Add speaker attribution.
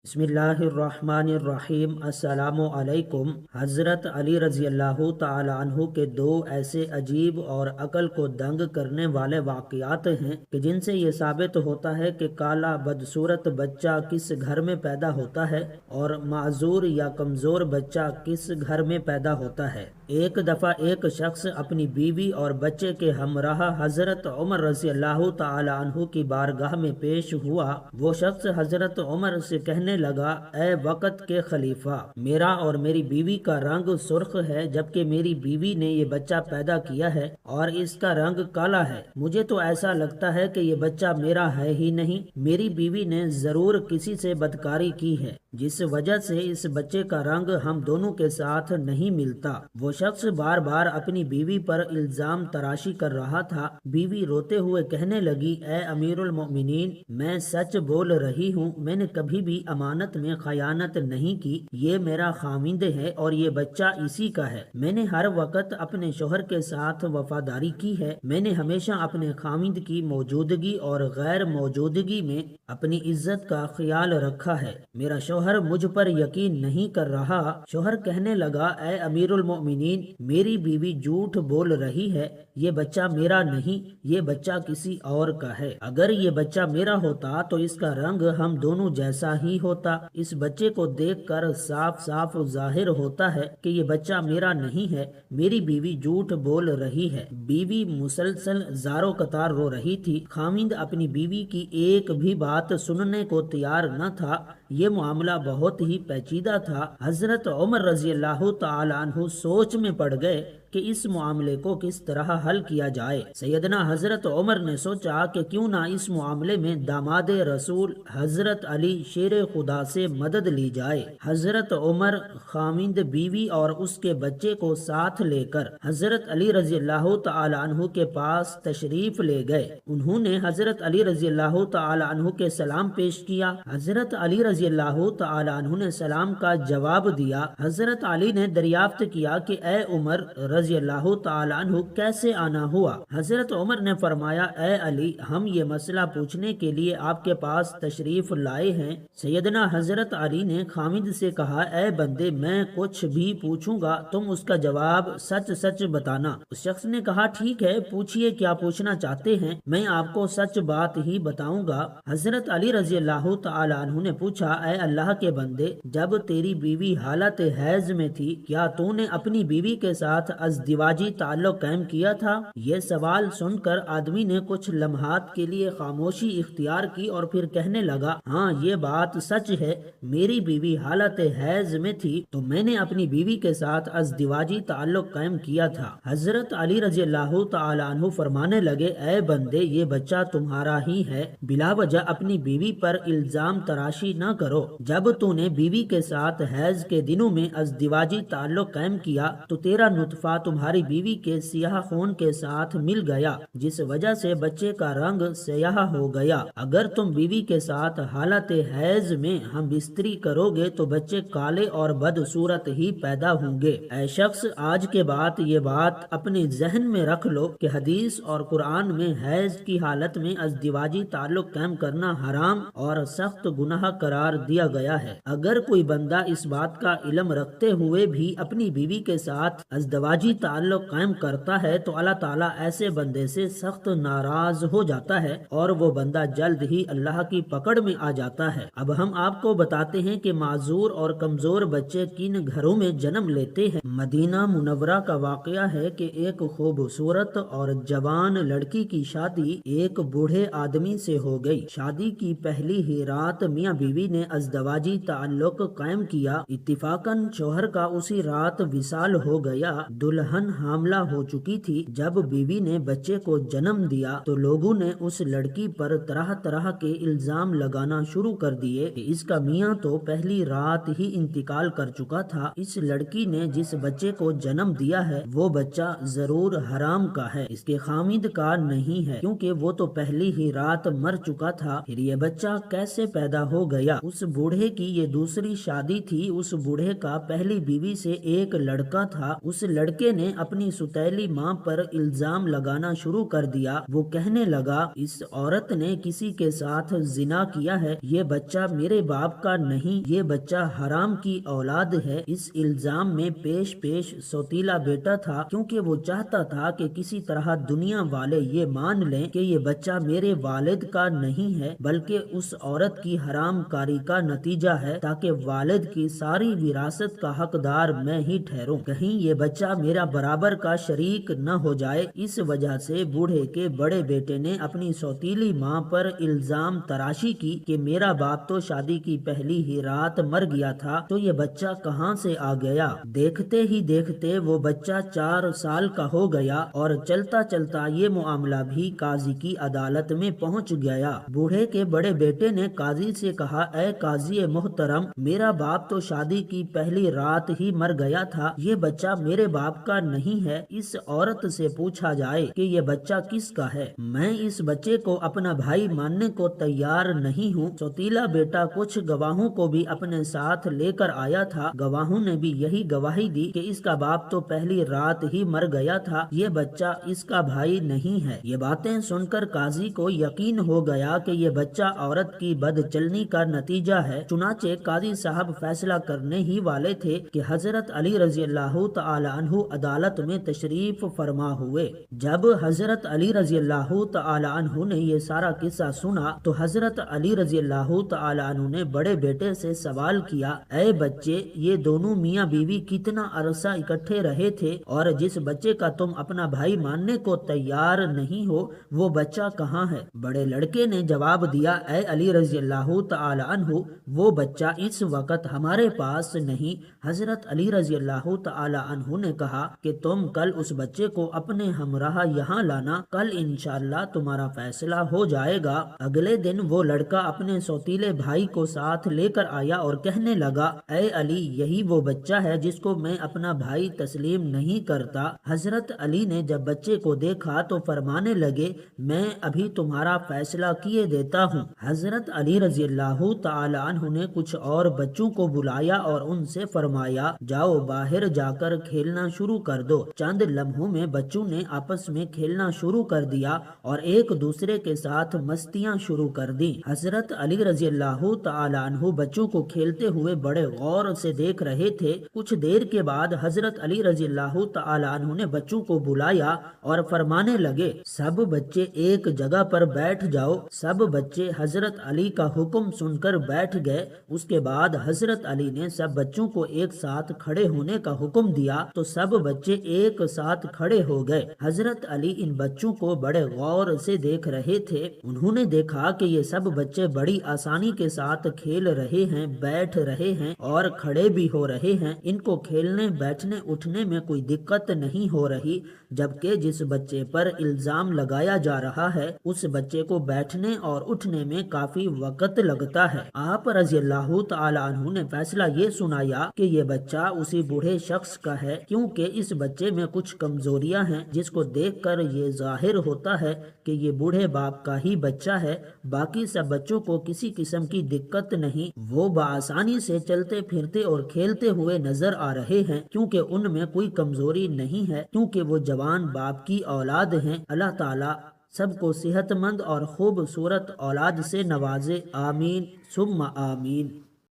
Speaker 1: بسم اللہ الرحمن الرحیم۔ السلام علیکم۔ حضرت علی رضی اللہ تعالی عنہ کے دو ایسے عجیب اور عقل کو دنگ کرنے والے واقعات ہیں کہ جن سے یہ ثابت ہوتا ہے کہ کالا بدصورت بچہ کس گھر میں پیدا ہوتا ہے اور معذور یا کمزور بچہ کس گھر میں پیدا ہوتا ہے۔ ایک دفعہ ایک شخص اپنی بیوی اور بچے کے ہمراہ حضرت عمر رضی اللہ تعالی عنہ کی بارگاہ میں پیش ہوا۔ وہ شخص حضرت عمر سے کہنے لگا، اے وقت کے خلیفہ، میرا اور میری بیوی کا رنگ سرخ ہے جبکہ میری بیوی نے یہ بچہ پیدا کیا ہے اور اس کا رنگ کالا ہے۔ مجھے تو ایسا لگتا ہے کہ یہ بچہ میرا ہے ہی نہیں، میری بیوی نے ضرور کسی سے بدکاری کی ہے جس وجہ سے اس بچے کا رنگ ہم دونوں کے ساتھ نہیں ملتا۔ وہ شخص بار بار اپنی بیوی پر الزام تراشی کر رہا تھا۔ بیوی روتے ہوئے کہنے لگی، اے امیر المؤمنین، میں سچ بول رہی ہوں، میں نے کبھی بھی امانت میں خیانت نہیں کی، یہ میرا خاوند ہے اور یہ بچہ اسی کا ہے۔ میں نے ہر وقت اپنے شوہر کے ساتھ وفاداری کی ہے، میں نے ہمیشہ اپنے خاوند کی موجودگی اور غیر موجودگی میں اپنی عزت کا خیال رکھا ہے، میرا شوہر مجھ پر یقین نہیں کر رہا۔ شوہر کہنے لگا، اے امیر المؤمنین، میری بیوی جھوٹ بول رہی ہے، یہ بچہ میرا نہیں، یہ بچہ کسی اور کا ہے۔ اگر یہ بچہ میرا ہوتا تو اس کا رنگ ہم دونوں جیسا ہی ہوتا۔ اس بچے کو دیکھ کر صاف صاف ظاہر ہوتا ہے کہ یہ بچہ میرا نہیں ہے، میری بیوی جھوٹ بول رہی ہے۔ بیوی مسلسل زاروں قطار رو رہی تھی۔ خاوند اپنی بیوی کی ایک بھی بات سننے کو تیار نہ تھا۔ یہ معاملہ بہت ہی پیچیدہ تھا۔ حضرت عمر رضی اللہ تعالی عنہ سوچ میں پڑ گئے کہ اس معاملے کو کس طرح حل کیا جائے۔ سیدنا حضرت عمر نے سوچا کہ کیوں نہ اس معاملے میں داماد رسول حضرت علی شیر خدا سے مدد لی جائے۔ حضرت عمر خاوند، بیوی اور اس کے بچے کو ساتھ لے کر حضرت علی رضی اللہ تعالی عنہ کے پاس تشریف لے گئے۔ انہوں نے حضرت علی رضی اللہ تعالی عنہ کے سلام پیش کیا۔ حضرت علی رضی اللہ تعالی عنہ نے سلام کا جواب دیا۔ حضرت علی نے دریافت کیا کہ اے عمر رضی اللہ تعالی عنہ، کیسے آنا ہوا؟ حضرت عمر نے فرمایا، اے علی، ہم یہ مسئلہ پوچھنے کے لیے آپ کے پاس تشریف لائے ہیں۔ سیدنا حضرت علی نے خاوند سے کہا، اے بندے، میں کچھ بھی پوچھوں گا، تم اس کا جواب سچ سچ بتانا۔ اس شخص نے کہا، ٹھیک ہے، پوچھئے کیا پوچھنا چاہتے ہیں، میں آپ کو سچ بات ہی بتاؤں گا۔ حضرت علی رضی اللہ تعالی عنہ نے پوچھا، اے اللہ کے بندے، جب تیری بیوی حالت حیض میں تھی، کیا تو نے اپنی بیوی کے ساتھ ازدواجی تعلق قائم کیا تھا؟ یہ سوال سن کر آدمی نے کچھ لمحات کے لیے خاموشی اختیار کی اور پھر کہنے لگا، ہاں، یہ بات سچ ہے، میری بیوی حالت حیض میں تھی تو میں نے اپنی بیوی کے ساتھ ازدواجی تعلق قائم کیا تھا۔ حضرت علی رضی اللہ تعالی عنہ فرمانے لگے، اے بندے، یہ بچہ تمہارا ہی ہے، بلا وجہ اپنی بیوی پر الزام تراشی نہ کرو۔ جب تو نے بیوی کے ساتھ حیض کے دنوں میں ازدواجی تعلق قائم کیا تو تیرا نطفہ تمہاری بیوی کے سیاہ خون کے ساتھ مل گیا، جس وجہ سے بچے کا رنگ سیاہ ہو گیا۔ اگر تم بیوی کے ساتھ حالت حیض میں ہم بستری کرو گے تو بچے کالے اور بدصورت ہی پیدا ہوں گے۔ اے شخص، آج کے بعد یہ بات اپنے ذہن میں رکھ لو کہ حدیث اور قرآن میں حیض کی حالت میں ازدواجی تعلق قائم کرنا حرام اور سخت گناہ قرار دیا گیا ہے۔ اگر کوئی بندہ اس بات کا علم رکھتے ہوئے بھی اپنی بیوی کے ساتھ ازدواجی تعلق قائم کرتا ہے تو اللہ تعالیٰ ایسے بندے سے سخت ناراض ہو جاتا ہے اور وہ بندہ جلد ہی اللہ کی پکڑ میں آ جاتا ہے۔ اب ہم آپ کو بتاتے ہیں کہ معذور اور کمزور بچے کن گھروں میں جنم لیتے ہیں۔ مدینہ منورہ کا واقعہ ہے کہ ایک خوبصورت اور جوان لڑکی کی شادی ایک بوڑھے آدمی سے ہو گئی۔ شادی کی پہلی ہی رات میاں بیوی نے ازدواجی تعلق قائم کیا۔ اتفاقاً شوہر کا اسی رات وصال ہو گیا۔ دلہن حاملہ ہو چکی تھی۔ جب بیوی نے بچے کو جنم دیا تو لوگوں نے اس لڑکی پر طرح طرح کے الزام لگانا شروع کر دیے کہ اس کا میاں تو پہلی رات ہی انتقال کر چکا تھا، اس لڑکی نے جس بچے کو جنم دیا ہے وہ بچہ ضرور حرام کا ہے، اس کے خاوند کا نہیں ہے، کیونکہ وہ تو پہلی ہی رات مر چکا تھا، پھر یہ بچہ کیسے پیدا ہو گیا؟ اس بوڑھے کی یہ دوسری شادی تھی۔ اس بوڑھے کا پہلی بیوی سے ایک لڑکا تھا۔ اس لڑکے لڑکے نے اپنی ستیلی ماں پر الزام لگانا شروع کر دیا۔ وہ کہنے لگا اس عورت نے کسی کے ساتھ زنا کیا ہے، یہ بچہ میرے باپ کا نہیں، یہ بچہ حرام کی اولاد ہے۔ اس الزام میں پیش سوتیلا بیٹا تھا، کیونکہ وہ چاہتا تھا کہ کسی طرح دنیا والے یہ مان لیں کہ یہ بچہ میرے والد کا نہیں ہے بلکہ اس عورت کی حرام کاری کا نتیجہ ہے، تاکہ والد کی ساری وراثت کا حقدار میں ہی ٹھہروں، کہیں یہ بچہ میرا برابر کا شریک نہ ہو جائے۔ اس وجہ سے بوڑھے کے بڑے بیٹے نے اپنی سوتیلی ماں پر الزام تراشی کی کہ میرا باپ تو شادی کی پہلی ہی رات مر گیا تھا، تو یہ بچہ کہاں سے آ گیا؟ دیکھتے ہی دیکھتے وہ بچہ 4 سال کا ہو گیا اور چلتا چلتا یہ معاملہ بھی قاضی کی عدالت میں پہنچ گیا۔ بوڑھے کے بڑے بیٹے نے قاضی سے کہا، اے قاضی محترم، میرا باپ تو شادی کی پہلی رات ہی مر گیا تھا، یہ بچہ میرے باپ کا نہیں ہے، اس عورت سے پوچھا جائے کہ یہ بچہ کس کا ہے، میں اس بچے کو اپنا بھائی ماننے کو تیار نہیں ہوں۔ سوتیلا بیٹا کچھ گواہوں کو بھی اپنے ساتھ لے کر آیا تھا، گواہوں نے بھی یہی گواہی دی کہ اس کا باپ تو پہلی رات ہی مر گیا تھا، یہ بچہ اس کا بھائی نہیں ہے۔ یہ باتیں سن کر قاضی کو یقین ہو گیا کہ یہ بچہ عورت کی بد چلنی کا نتیجہ ہے، چنانچہ قاضی صاحب فیصلہ کرنے ہی والے تھے کہ حضرت علی رضی اللہ تعالی عنہ عدالت میں تشریف فرما ہوئے۔ جب حضرت علی رضی اللہ تعالی عنہ نے یہ سارا قصہ سنا تو حضرت علی رضی اللہ تعالی عنہ نے بڑے بیٹے سے سوال کیا، اے بچے، یہ دونوں میاں بیوی کتنا عرصہ اکٹھے رہے تھے اور جس بچے کا تم اپنا بھائی ماننے کو تیار نہیں ہو وہ بچہ کہاں ہے؟ بڑے لڑکے نے جواب دیا، اے علی رضی اللہ تعالی عنہ، وہ بچہ اس وقت ہمارے پاس نہیں۔ حضرت علی رضی اللہ تعالی عنہ نے کہا کہ تم کل اس بچے کو اپنے ہمراہ یہاں لانا، کل انشاءاللہ تمہارا فیصلہ ہو جائے گا۔ اگلے دن وہ لڑکا اپنے سوتیلے بھائی کو ساتھ لے کر آیا اور کہنے لگا، اے علی، یہی وہ بچہ ہے جس کو میں اپنا بھائی تسلیم نہیں کرتا۔ حضرت علی نے جب بچے کو دیکھا تو فرمانے لگے، میں ابھی تمہارا فیصلہ کیے دیتا ہوں۔ حضرت علی رضی اللہ تعالی عنہ نے کچھ اور بچوں کو بلایا اور ان سے فرمایا، جاؤ باہر جا کر کھیلنا شروع کر دو۔ چند لمحوں میں بچوں نے آپس میں کھیلنا شروع کر دیا اور ایک دوسرے کے ساتھ مستیاں شروع کر دی۔ حضرت علی رضی اللہ تعالی عنہ بچوں کو کھیلتے ہوئے بڑے غور سے دیکھ رہے تھے۔ کچھ دیر کے بعد حضرت علی رضی اللہ تعالی عنہ نے بچوں کو بلایا اور فرمانے لگے، سب بچے ایک جگہ پر بیٹھ جاؤ۔ سب بچے حضرت علی کا حکم سن کر بیٹھ گئے۔ اس کے بعد حضرت علی نے سب بچوں کو ایک ساتھ کھڑے ہونے کا حکم دیا تو سب بچے ایک ساتھ کھڑے ہو گئے۔ حضرت علی ان بچوں کو بڑے غور سے دیکھ رہے تھے۔ انہوں نے دیکھا کہ یہ سب بچے بڑی آسانی کے ساتھ کھیل رہے ہیں، بیٹھ رہے ہیں اور کھڑے بھی ہو رہے ہیں، ان کو کھیلنے بیٹھنے اٹھنے میں کوئی دقت نہیں ہو رہی، جبکہ جس بچے پر الزام لگایا جا رہا ہے اس بچے کو بیٹھنے اور اٹھنے میں کافی وقت لگتا ہے۔ آپ رضی اللہ تعالی عنہ نے فیصلہ یہ سنایا کہ یہ بچہ اسی بوڑھے شخص کا ہے، کیونکہ اس بچے میں کچھ کمزوریاں ہیں جس کو دیکھ کر یہ ظاہر ہوتا ہے کہ یہ بوڑھے باپ کا ہی بچہ ہے۔ باقی سب بچوں کو کسی قسم کی دقت نہیں، وہ بآسانی سے چلتے پھرتے اور کھیلتے ہوئے نظر آ رہے ہیں، کیونکہ ان میں کوئی کمزوری نہیں ہے، کیونکہ وہ جوان باپ کی اولاد ہیں۔ اللہ تعالیٰ سب کو صحت مند اور خوبصورت اولاد سے نوازے، آمین ثم آمین۔